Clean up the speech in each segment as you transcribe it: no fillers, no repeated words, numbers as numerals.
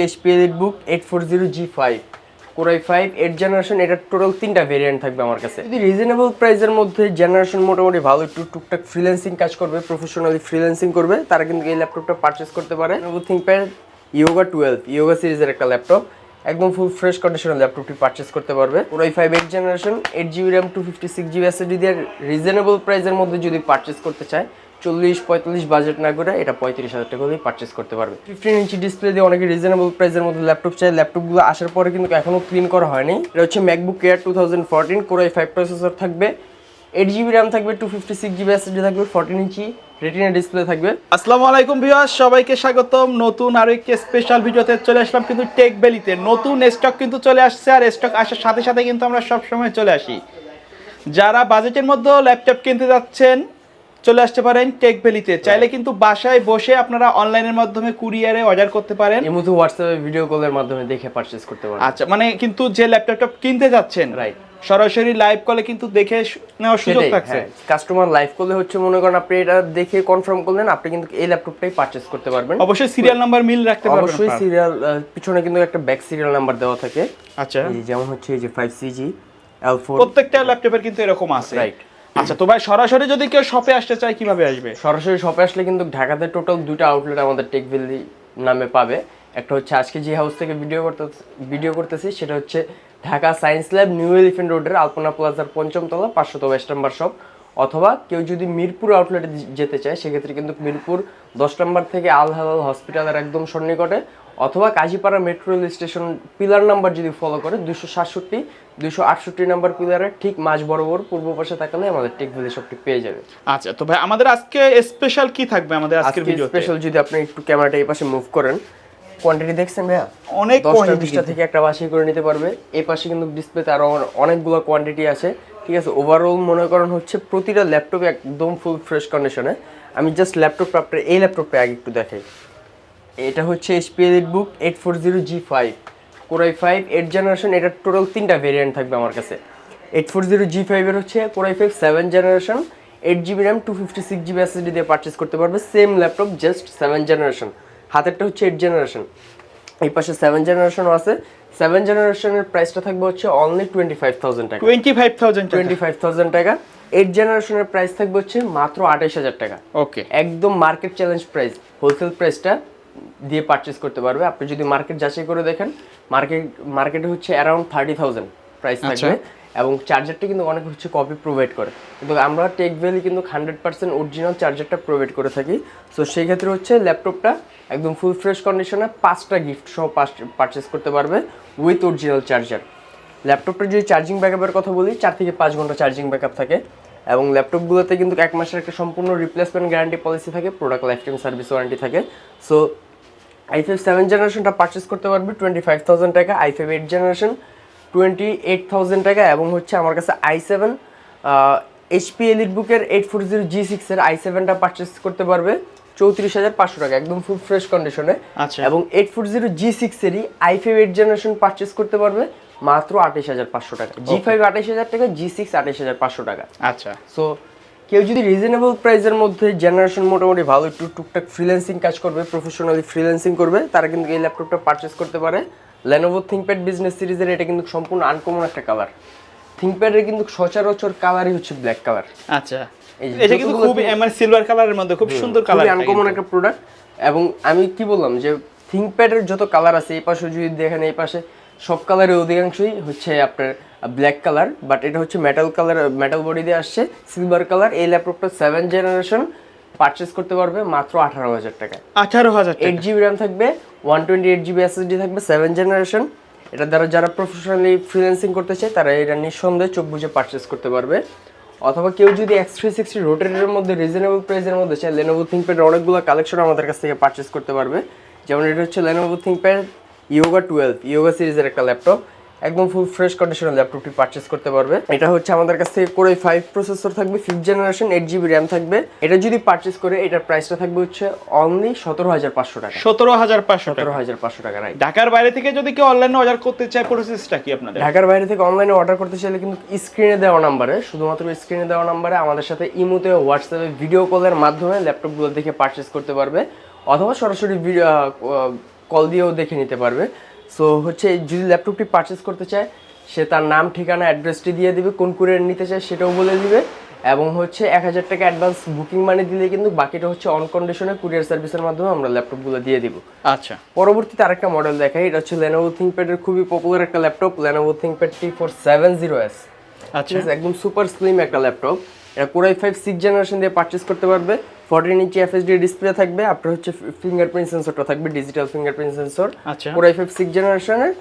HP EliteBook 840G5 Core i5 8 generation. এটা total 3টা variant থাকবে আমার কাছে। যদি রিজনেবল প্রাইসের মধ্যে জেনারেশন মোটামুটি ভালো, একটু টুকটাক ফ্রিল্যান্সিং কাজ করবে, প্রফেশনালি ফ্রিল্যান্সিং করবে, তারা কিন্তু এই ল্যাপটপটা পারচেজ করতে পারে। Lenovo ThinkPad Yoga 12 Yoga সিরিজের একটা ল্যাপটপ, একদম ফুল ফ্রেশ কন্ডিশনের ল্যাপটপটি পারচেজ করতে পারবে। Core i5 8 generation 8GB RAM 256GB SSD দিয়ে রিজনেবল প্রাইসের মধ্যে যদি পারচেজ করতে চায়, 40-45 বাজেট না করে এটা 35,000 টাকা হলেই পারচেজ করতে পারবে। 15 ইঞ্চি ডিসপ্লে দিয়ে অনেকে রিজনেবল প্রাইসের মধ্যে ল্যাপটপ চায়। ল্যাপটপগুলো আসার পরে কিন্তু এখনো ক্লিন করা হয়নি। এটা হচ্ছে MacBook air 2014 Core i5 processor থাকবে, 8GB RAM থাকবে, 256GB SSD থাকবে, 14 ইঞ্চি রেটিনা ডিসপ্লে থাকবে। আসসালামু আলাইকুম ভিউয়ার্স, সবাইকে স্বাগতম নতুন আরো একটি স্পেশাল ভিডিওতে চলে আসলাম কিন্তু টেক ভ্যালিতে। নতুন স্টক কিন্তু চলে আসছে, আর স্টক আসার সাথে সাথে কিন্তু আমরা সব সময় চলে আসি। যারা বাজেটের মধ্যে ল্যাপটপ কিনতে যাচ্ছেন চলে আসতে পারেন টেক ভ্যালিতে। চাইলে কিন্তু বাসায় বসে আপনারা অনলাইনের মাধ্যমে কুরিয়ারে অর্ডার করতে পারেন, এই মধ্যে হোয়াটসঅ্যাপে ভিডিও কলের মাধ্যমে দেখে পারচেজ করতে পারেন। আচ্ছা, মানে কিন্তু যে ল্যাপটপটা কিনতে যাচ্ছেন রাইট, সরাসরি লাইভ কলে কিন্তু দেখে নেওয়ার সুযোগ থাকছে। কাস্টমার লাইভ করলে হচ্ছে মনে করেন আপনি এটা দেখে কনফার্ম করলেন, আপনি কিন্তু এই ল্যাপটপটাই পারচেজ করতে পারবেন। অবশ্যই সিরিয়াল নাম্বার মিল রাখতে পারবেন। অবশ্যই সিরিয়াল পিছনে কিন্তু একটা ব্যাক সিরিয়াল নাম্বার দেওয়া থাকে। আচ্ছা, এই যেমন হচ্ছে এই যে 5CG L4 প্রত্যেকটা ল্যাপটপের কিন্তু এরকম আছে। রাইট। আচ্ছা, তো ভাই সরাসরি যদি কেউ শপে আসতে চায় কিভাবে আসবে? সরাসরি শপে আসলে কিন্তু ঢাকাতে টোটাল দুটো আউটলেট আমাদের টেক ভ্যালি নামে পাবে। একটা হচ্ছে আজকে যে হাউস থেকে ভিডিও করতেছি সেটা হচ্ছে Dhaka science lab new elephant রোডের আলপনা প্লাজার 5ম তলা 522 নম্বর শপ। অথবা কেউ যদি মিরপুর আউটলেটে যেতে চায় সেক্ষেত্রে কিন্তু মিরপুর 10 নম্বর থেকে আল হালাল হসপিটালের একদম সন্নিকটে, অথবা Kazipara metro rail station pillar number যদি ফলো করে 267-268 নাম্বার পিলারের ঠিক মাঝ বরাবর পূর্ব পাশে তাকালে আমাদের টেক ভ্যালি শপটি পেয়ে যাবে। আচ্ছা, তো ভাই আমাদের আজকে স্পেশাল কি থাকবে আমাদের আজকের ভিডিওতে? স্পেশাল যদি আপনি একটু ক্যামেরাটা এই পাশে মুভ করেন, কোয়ান্টিটি দেখছেন ভাইয়া? অনেক কোয়ান্টিটি 10টা থেকে একটা বাছাই করে নিতে পারবে। এই পাশে কিন্তু ডিসপ্লেতে আরো অনেকগুলো কোয়ান্টিটি আছে, ঠিক আছে। ওভারঅল মনে করেন হচ্ছে প্রতিটা ল্যাপটপে একদম ফুল ফ্রেশ কন্ডিশনে। আমি জাস্ট ল্যাপটপটা আপনার এই ল্যাপটপটা আগে একটু দেখাই। এটা হচ্ছে HP EliteBook 840G5 Core i5 8 generation. এটা টোটাল 3টা ভেরিয়েন্ট থাকবে আমার কাছে। 840G5 এর হচ্ছে Core i5 7 generation 8GB RAM 256GB SSD দিয়ে পারচেজ করতে পারবে। Same laptop, just 7 generation. হাতেরটা হচ্ছে 8 জেনারেশন, এই পাশে 7 জেনারেশনও আছে। 7 জেনারেশনের প্রাইসটা থাকবে হচ্ছে অনলি 25,000 টাকা। 25,000 টাকা। 8 জেনারেশনের প্রাইস থাকবে হচ্ছে মাত্র 28,000 টাকা। ওকে, একদম মার্কেট চ্যালেঞ্জ প্রাইস, হোলসেল প্রাইসটা দিয়ে পারচেজ করতে পারবে। আপনি যদি মার্কেট যাচাই করে দেখেন, মার্কেটে হচ্ছে অ্যারাউন্ড 30,000 প্রাইস থাকবে। এবং চার্জারটা কিন্তু অনেক হচ্ছে কপি প্রোভাইড করে, কিন্তু আমরা টেক ভ্যালি কিন্তু 100% অরিজিনাল চার্জারটা প্রোভাইড করে থাকি। সো সেই ক্ষেত্রে হচ্ছে ল্যাপটপটা একদম ফুল ফ্রেশ কন্ডিশনে 5টা গিফট সহ পারচেজ করতে পারবে উইথ অরিজিনাল চার্জার। ল্যাপটপটার যদি চার্জিং ব্যাকআপের কথা বলি, 4 থেকে 5 ঘন্টা চার্জিং ব্যাকআপ থাকে। এবং ল্যাপটপগুলোতে কিন্তু 1 মাসের একটা সম্পূর্ণ রিপ্লেসমেন্ট গ্যারান্টি পলিসি থাকে, product life time service warranty থাকে। সো i5 7 জেনারেশনটা পারচেজ করতে পারবে 25,000 টাকা, i5 8 জেনারেশন 28,000 টাকা। এবং হচ্ছে আমার কাছে i7 HP EliteBook-এর 840G6 এর i7টা পারচেজ করতে পারবে 34,500 টাকা, একদম ফুল ফ্রেশ কন্ডিশনে। আচ্ছা, এবং 840G6 এরই i5 8 জেনারেশন পারচেজ করতে পারবে মাত্র 28,500 টাকা। G5 28,000 টাকা, G6 28,500 টাকা। আচ্ছা, সো কেউ যদি রিজনেবল প্রাইসের মধ্যে জেনারেশন মোটামুটি ভালো, একটু টুকটাক ফ্রিল্যান্সিং কাজ করবে, প্রফেশনালি ফ্রিল্যান্সিং করবে, তারা কিন্তু এই ল্যাপটপটা পারচেজ করতে পারে। Lenovo ThinkPad বিজনেস সিরিজের এটা কিন্তু সম্পূর্ণ আনকমন একটা কালার। থিংকপ্যাডের কিন্তু সচরাচর কালারই হচ্ছে ব্ল্যাক কালার। আচ্ছা, এটা কিন্তু খুব মানে সিলভার কালারের মধ্যে খুব সুন্দর কালার, আনকমন একটা প্রোডাক্ট। এবং আমি কি বললাম যে থিংকপ্যাডের যত কালার আছে, এই পাশে যদি দেখেন, এই পাশে সব কালারের অধিকাংশই হচ্ছে আপনার ব্ল্যাক কালার, বাট এটা হচ্ছে মেটাল কালার, মেটাল বডি দিয়ে আসছে, সিলভার কালার। এই ল্যাপটপটা 7 জেনারেশন পারচেজ করতে পারবে মাত্র 18,000 টাকা। 18,000 টাকা। 8GB RAM থাকবে, 128GB SSD থাকবে, 7 জেনারেশন। এটা দ্বারা যারা প্রফেশনালি ফ্রিল্যান্সিং করতে চায় তারা এটা নিঃসন্দেহে চোখ বুঝে পারচেজ করতে পারবে। অথবা কেউ যদি X360 রোটেটের মধ্যে রিজনেবল প্রাইসের মধ্যে চায়, Lenovo ThinkPad অনেকগুলো কালেকশন আমাদের কাছ থেকে পারচেজ করতে পারবে। যেমন এটা হচ্ছে Lenovo ThinkPad Yoga 12 Yoga সিরিজের একটা ল্যাপটপ, একদম ফুল ফ্রেশ কন্ডিশনের ল্যাপটপটি পারচেজ করতে পারবে। এটা হচ্ছে আমাদের কাছ থেকে Core i5 প্রসেসর থাকবে, 5th জেনারেশন 8GB RAM থাকবে। এটা যদি পারচেজ করে এটার প্রাইসটা থাকবে হচ্ছে অনলি 17,500 টাকা। 17,500 টাকা, রাইট। ঢাকার বাইরে থেকে যদি কেউ অনলাইনে অর্ডার করতে চায় প্রসেসটা কি আপনাদের? ঢাকার বাইরে থেকে অনলাইনে অর্ডার করতে চাইলে কিন্তু স্ক্রিনে দেওয়া নাম্বারে, শুধুমাত্র স্ক্রিনে দেওয়া নাম্বারে আমাদের সাথে ইমোতে, হোয়াটসঅ্যাপে ভিডিও কলের মাধ্যমে ল্যাপটপগুলো দেখে পারচেজ করতে পারবে। অথবা সরাসরি কল দিয়েও দেখে নিতে পারবে। সো হচ্ছে যদি ল্যাপটপটি পারচেস করতে চায়, সে তার নাম, ঠিকানা, অ্যাড্রেসটি দিয়ে দিবে, কোন কুরিয়ার নিতে চায় সেটাও বলে দিবে, এবং হচ্ছে 1000 টাকা অ্যাডভান্স বুকিং মানি দিলে কিন্তু বাকিটা হচ্ছে অন কন্ডিশনে কুরিয়ার সার্ভিসের মাধ্যমে আমরা ল্যাপটপগুলো দিয়ে দিব। আচ্ছা, পরবর্তীতে আরেকটা মডেল দেখাই, এটা হচ্ছে Lenovo ThinkPad এর খুবই পপুলার একটা ল্যাপটপ, Lenovo ThinkPad T470S। আচ্ছা, একদম সুপার স্লিম একটা ল্যাপটপ। এটা Core i5 6th জেনারেশন দিয়ে পারচেজ করতে পারবে। 14 ইঞ্চি FHD ডিসপ্লে থাকবে, আপনার হচ্ছে ফিঙ্গারপ্রিন্ট সেন্সরটা থাকবে, ডিজিটাল ফিঙ্গারপ্রিন্ট সেন্সর। আচ্ছা, Core i5 6th জেনারেশনের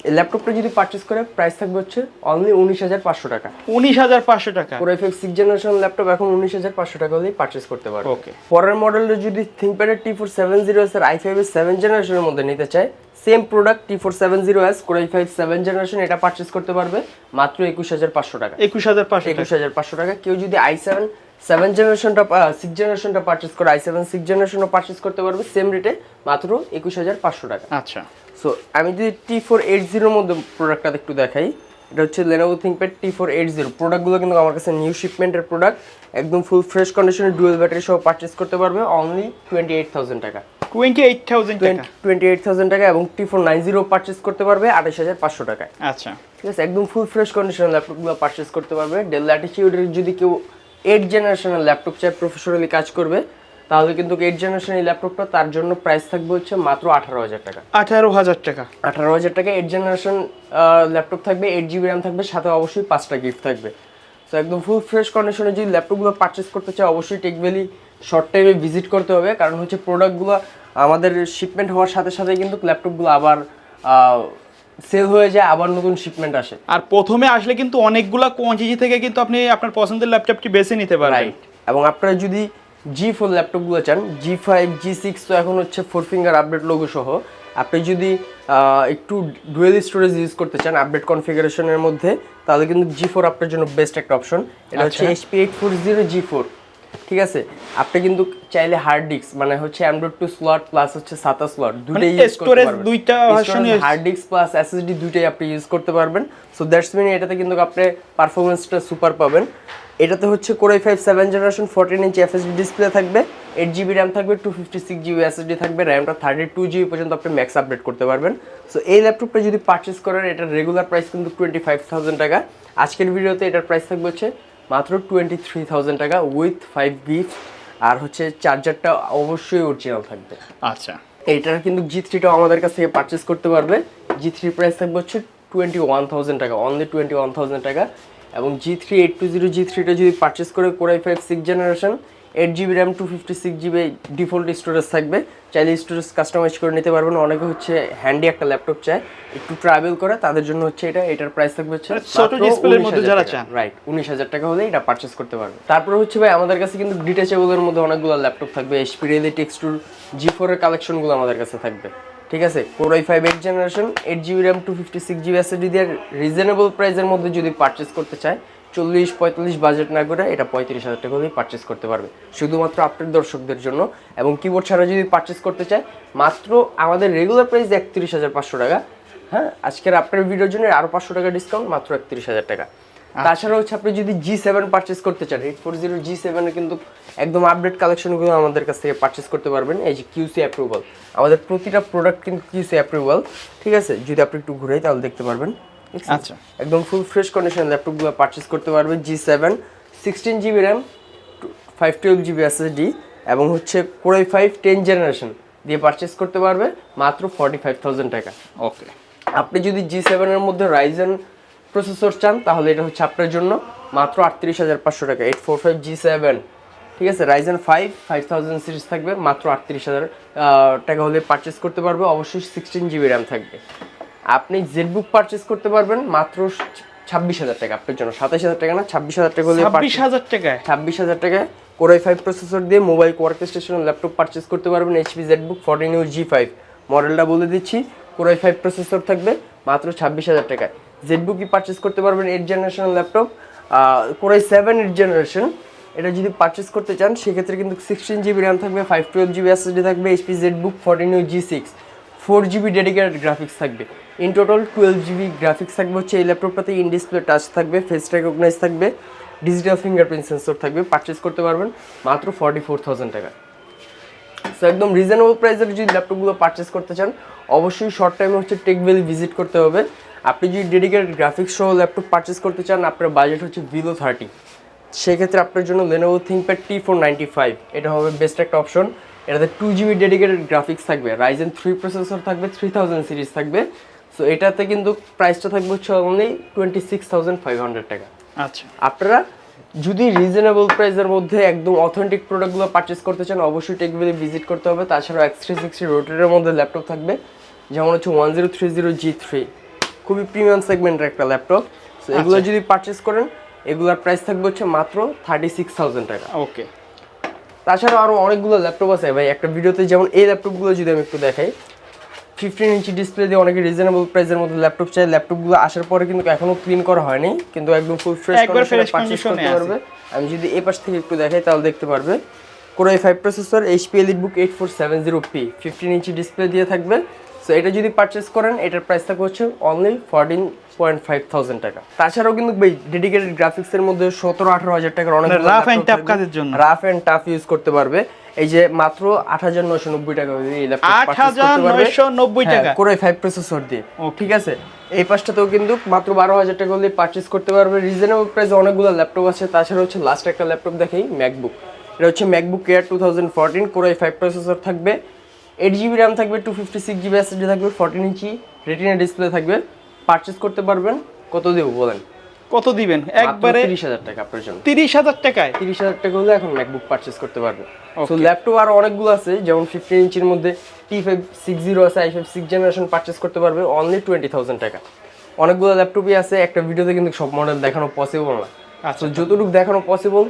এই ল্যাপটপটা যদি পারচেজ করে প্রাইস থাকবে হচ্ছে অনলি 19,500 টাকা। 19,500 টাকা। Core i5 6th generation laptop এখন 19,500 টাকা হলেই পারচেজ করতে পারবে। ওকে। পরের মডেলটা যদি ThinkPad এর T470S এর i5 এর 7th জেনারেশনের মধ্যে নিতে চায়, same product T470S Core i5 7th generation, এটা পারচেজ করতে পারবে মাত্র 21,500 টাকা। 21,500 টাকা। কেউ যদি i7 7 জেনারেশনটা 6 জেনারেশনটা পারচেজ করে i7 6 জেনারেশনও পারচেজ করতে পারবে সেম রেটে মাত্র 21,500 টাকা। আচ্ছা, সো আমি যদি T480 এর মধ্যে প্রোডাক্টটা একটু দেখাই, এটা হচ্ছে Lenovo ThinkPad T480। প্রোডাক্টগুলো কিন্তু আমার কাছে নিউ শিপমেন্টের প্রোডাক্ট, একদম ফুল ফ্রেশ কন্ডিশনে ডুয়েল ব্যাটারি সহ পারচেজ করতে পারবে অনলি 28,000 টাকা। 28,000 টাকা। 28,000 টাকা। এবং T490 পারচেজ করতে পারবে 28,500 টাকায়। আচ্ছা, ঠিক আছে, একদম ফুল ফ্রেশ কন্ডিশনের ল্যাপটপগুলো পারচেজ করতে পারবে। ডেল ল্যাটিটিউডের যদি কেউ 8 জেনারেশনের ল্যাপটপ চায়, প্রফেশনালি কাজ করবে, তাহলে কিন্তু 8 জেনারেশনের এই ল্যাপটপটা তার জন্য প্রাইস থাকবে হচ্ছে মাত্র 18,000 টাকা। 18,000 টাকা। 18,000 টাকা 8 জেনারেশন ল্যাপটপ থাকবে, 8 GB র্যাম থাকবে, সাথে অবশ্যই 5টা গিফট থাকবে। সো একদম ফুল ফ্রেশ কন্ডিশনে যদি ল্যাপটপগুলো পারচেজ করতে চায়, অবশ্যই টেক ভ্যালি শর্ট টাইমে ভিজিট করতে হবে, কারণ হচ্ছে প্রোডাক্টগুলো আমাদের শিপমেন্ট হওয়ার সাথে সাথে কিন্তু ল্যাপটপগুলো আবার সেল হয়ে যায়, আবার নতুন শিপমেন্ট আসে। আর প্রথমে আসলে কিন্তু অনেকগুলা কোয়ান্টিটি থেকে কিন্তু আপনি আপনার পছন্দের ল্যাপটপটি বেছে নিতে পারবেন। রাইট। এবং আপনারা যদি G4 ল্যাপটপগুলো চান, G5 G6 তো এখন হচ্ছে 4 ফিঙ্গার আপডেট লোগো সহ, আপনি যদি একটু ডুয়েল স্টোরেজ ইউজ করতে চান আপডেট কনফিগারেশনের মধ্যে, তাহলে কিন্তু G4 আপনার জন্য বেস্ট একটা অপশন। এটা হচ্ছে HP 840 G4। ঠিক আছে, আপনি কিন্তু চাইলে হার্ড ডিস্ক মানে হচ্ছে M.2 স্লট প্লাস হচ্ছে SATA স্লট দুটোই ইউজ করতে স্টোরেজ পারবেন। দুইটা ভার্সনই, হার্ড ডিস্ক প্লাস SSD দুটোই আপনি ইউজ করতে পারবেন। সো দ্যাটস মিন এটাতে কিন্তু আপনি পারফরম্যান্সটা সুপার পাবেন। এটাতে হচ্ছে Core i5 7 জেনারেশন 14 ইঞ্চি FHD ডিসপ্লে থাকবে, 8 GB র্যাম থাকবে, 256 GB SSD থাকবে, র্যামটা 32 GB পর্যন্ত আপনি ম্যাক্স আপডেট করতে পারবেন। সো এই ল্যাপটপটা যদি পারচেজ করেন, এটার রেগুলার প্রাইস কিন্তু 25,000 টাকা। আজকের ভিডিওতে এটার প্রাইস থাকবে হচ্ছে মাত্র 23,000 টাকা উইথ 5 গিফট, আর হচ্ছে চার্জারটা অবশ্যই অরিজিনাল থাকবে। আচ্ছা, এইটার কিন্তু G3টাও আমাদের কাছ থেকে পারচেজ করতে পারবে। G3 প্রাইস থাকবে হচ্ছে 21,000 টাকা, অনলি 21,000 টাকা। এবং G3 820 G3টা যদি পারচেজ করে Core i5 6 generation, 8 GB RAM, 256 GB default storage থাকবে, চাইলে স্টোরেজ কাস্টমাইজ করে নিতে পারবেন। অনেকে হচ্ছে হ্যান্ডি একটা ল্যাপটপ চায়, একটু ট্রাভেল করে, তাদের জন্য হচ্ছে এটার প্রাইস থাকবে হচ্ছে ছোট ডিসপ্লের মধ্যে যারা চান, রাইট, 19,000 টাকা হলে এটা পারচেজ করতে পারবে। তারপরে হচ্ছে ভাই আমাদের কাছে কিন্তু ডিটাচেবলের মধ্যে অনেকগুলো ল্যাপটপ থাকবে। HP Reality X2 G4 এর কালেকশনগুলো আমাদের কাছে থাকবে। ঠিক আছে, Core i5 8 generation, 8 GB RAM, 256 GB SSD দিয়ে রিজনেবল প্রাইসের মধ্যে যদি পারচেজ করতে চায়, 40-45 বাজেট না করে এটা 35,000 টাকা হলেই পারচেজ করতে পারবে, শুধুমাত্র আপনার দর্শকদের জন্য। এবং কিবোর্ড ছাড়া যদি পারচেজ করতে চায়, মাত্র আমাদের রেগুলার প্রাইস 31,500 টাকা। হ্যাঁ, আজকের আপনার ভিডিওর জন্য আরও 500 টাকা ডিসকাউন্ট, মাত্র 31,000 টাকা। তাছাড়া হচ্ছে আপনি যদি G7 পারচেজ করতে চান, 840 G7 এর কিন্তু একদম আপডেট কালেকশনগুলো আমাদের কাছ থেকে পারচেজ করতে পারবেন। এই যে QC অ্যাপ্রুভাল, আমাদের প্রতিটা প্রোডাক্ট কিন্তু QC অ্যাপ্রুভাল। ঠিক আছে, যদি আপনি একটু ঘুরাই তাহলে দেখতে পারবেন। আচ্ছা, একদম ফুল ফ্রেশ কন্ডিশন ল্যাপটপগুলো পারচেজ করতে পারবে। G7 16 GB RAM, 512 GB SSD এবং হচ্ছে Core i5 10 জেনারেশন দিয়ে পারচেজ করতে পারবে মাত্র 45,000 টাকা। ওকে। আপনি যদি G7 এর মধ্যে রাইজেন প্রসেসর চান, তাহলে এটা হচ্ছে আপনার জন্য মাত্র 38,500 টাকা, 845 G7। ঠিক আছে, রাইজেন 5 5000 সিরিজ থাকবে, মাত্র 38,000 টাকা হলে পারচেজ করতে পারবে। অবশ্যই 16 GB র্যাম থাকবে। আপনি জেটবুক পারচেজ করতে পারবেন মাত্র 26,000 টাকা, আপনার জন্য 27,000 টাকা না, 26,000 টাকা হলে 26,000 টাকায় 26,000 টাকায় Core i5 প্রসেসর দিয়ে মোবাইল ওয়ার্কস্টেশন ল্যাপটপ পারচেজ করতে পারবেন। HP জেটবুক 14U G5 মডেলটা বলে দিচ্ছি, Core i5 প্রসেসর থাকবে মাত্র 26,000 টাকায়। জেটবুকই পারচেজ করতে পারবেন 8 generation laptop, Core i7 8 generation. এটা যদি পারচেজ করতে চান, সেক্ষেত্রে কিন্তু 16 GB র্যাম থাকবে, 512 GB SSD থাকবে, HP Jetbook 14U G6, 4 GB dedicated graphics থাকবে। ইন টোটাল 12 GB গ্রাফিক্স থাকবে হচ্ছে এই ল্যাপটপটাতে। ইন ডিসপ্লে টাচ থাকবে, ফেস রেকগনাইজ থাকবে, ডিজিটাল ফিঙ্গারপ্রিন্ট সেন্সর থাকবে। পারচেজ করতে পারবেন মাত্র 44,000 টাকা। সো একদম রিজনেবল প্রাইসের যদি ল্যাপটপগুলো পারচেজ করতে চান, অবশ্যই শর্ট টাইমে হচ্ছে টেক ভ্যালি ভিজিট করতে হবে। আপনি যদি ডেডিকেটেড গ্রাফিক্স সহ ল্যাপটপ পারচেস করতে চান, আপনার বাজেট হচ্ছে বিলো 30, সেক্ষেত্রে আপনার জন্য Lenovo ThinkPad T495 এটা হবে বেস্ট একটা অপশন। এটাতে 2GB ডেডিকেটেড গ্রাফিক্স থাকবে, Ryzen 3 প্রসেসর থাকবে, 3000 সিরিজ থাকবে। সো এটাতে কিন্তু প্রাইসটা থাকবে হচ্ছে অনলি 26,500 টাকা। আচ্ছা, আপনারা যদি রিজনেবল প্রাইসের মধ্যে একদম অথেন্টিক প্রোডাক্টগুলো পারচেস করতে চান, অবশ্যই টেক ভ্যালি ভিজিট করতে হবে। তাছাড়াও X360 রোটেটের মধ্যে ল্যাপটপ থাকবে, যেমন হচ্ছে 1030G3, খুবই প্রিমিয়াম সেগমেন্টের একটা ল্যাপটপ। সো এগুলো যদি পারচেস করেন, এগুলোর প্রাইস থাকবে হচ্ছে মাত্র 36,000 টাকা। ওকে। তাছাড়াও আরও অনেকগুলো ল্যাপটপ আছে ভাই একটা ভিডিওতে, যেমন এই ল্যাপটপগুলো যদি আমি একটু দেখাই, 15 ইঞ্চি ডিসপ্লে দিয়ে অনেকে রিজনেবল প্রাইসের মধ্যে ল্যাপটপ চাই। ল্যাপটপগুলো আসার পরে কিন্তু এখনো ক্লিন করা হয়নি, কিন্তু একদম ফুল ফ্রেশ পারচেজ করতে পারবে। আমি যদি এই পাশ থেকে একটু দেখাই তাহলে দেখতে পারবে, Core i5 processor, HP EliteBook 8470P, 15 inch display দিয়ে থাকবে। সো এটা যদি পারচেস করেন, এটার প্রাইস থাকবে হচ্ছে অনলি 14,500 টাকা। তাছাড়াও কিন্তু ভাই ডেডিকেটেড গ্রাফিক্সের মধ্যে 17-18 হাজার টাকার অনেক রাফ এন্ড টাফ কাজের জন্য, রাফ এন্ড টাফ ইউজ করতে পারবে। এই যে মাত্র 8,990 টাকা এই ল্যাপটপ পারচেজ করতে পারবে, 8,990 টাকা Core i5 প্রসেসর দিয়ে। ঠিক আছে, এই পাশটাতেও কিন্তু মাত্র 12,000 টাকা হলে পারচেজ করতে পারবে। রিজনেবল প্রাইসে অনেকগুলো ল্যাপটপ আছে। তাছাড়া হচ্ছে লাস্ট একটা ল্যাপটপ দেখাই, ম্যাকবুক। এটা হচ্ছে MacBook air 2014, Core i5 processor থাকবে, 8GB র্যাম থাকবে, 256GB এসএসডি থাকবে, 14 ইঞ্চি রেটিনা ডিসপ্লে থাকবে। পারচেজ করতে পারবেন, কত দেব বলেন? কত দিবেন? একবারে 30,000 টাকা আপনার জন্য। 30,000 টাকায়? 30,000 টাকা হলে এখন ম্যাকবুক পারচেজ করতে পারবে। সো ল্যাপটপ আরো অনেকগুলো আছে, যেমন 15 ইঞ্চির মধ্যে T560 আছে, i5 6th জেনারেশন পারচেজ করতে পারবে অনলি 20,000 টাকা। অনেকগুলো ল্যাপটপই আছে, একটা ভিডিওতে কিন্তু সব মডেল দেখানো পসিবল না। আচ্ছা, যতটুকু দেখানো পসিবল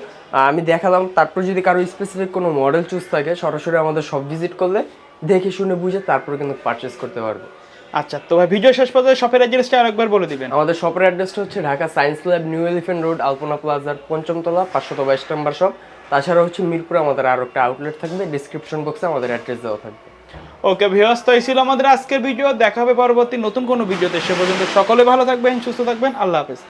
আমি দেখালাম। তারপর যদি কারো স্পেসিফিক কোনো মডেল চুজ থাকে, সরাসরি আমাদের সব ভিজিট করলে দেখে শুনে বুঝে তারপরে কিন্তু পারচেজ করতে পারবে। আচ্ছা, তো ভাই ভিডিও শেষ পর্যন্ত শপের অ্যাড্রেসটা আরেকবার বলে দিবেন। আমাদের শপের অ্যাড্রেসটা হচ্ছে Dhaka science lab, new Elephant Road, Alpana প্লাজার 5ম তলা, 522 নম্বর শপ। তাছাড়া হচ্ছে মিরপুরে আমাদের আরও একটা আউটলেট থাকবে, ডিসক্রিপশন বক্সে আমাদের অ্যাড্রেস দেওয়া থাকবে। ওকে ভিউয়ার্স, তো এই ছিল আমাদের আজকের ভিডিও। দেখা হবে পরবর্তী নতুন কোনো ভিডিওতে। সে পর্যন্ত সকলে ভালো থাকবেন, সুস্থ থাকবেন। আল্লাহ হাফেজ।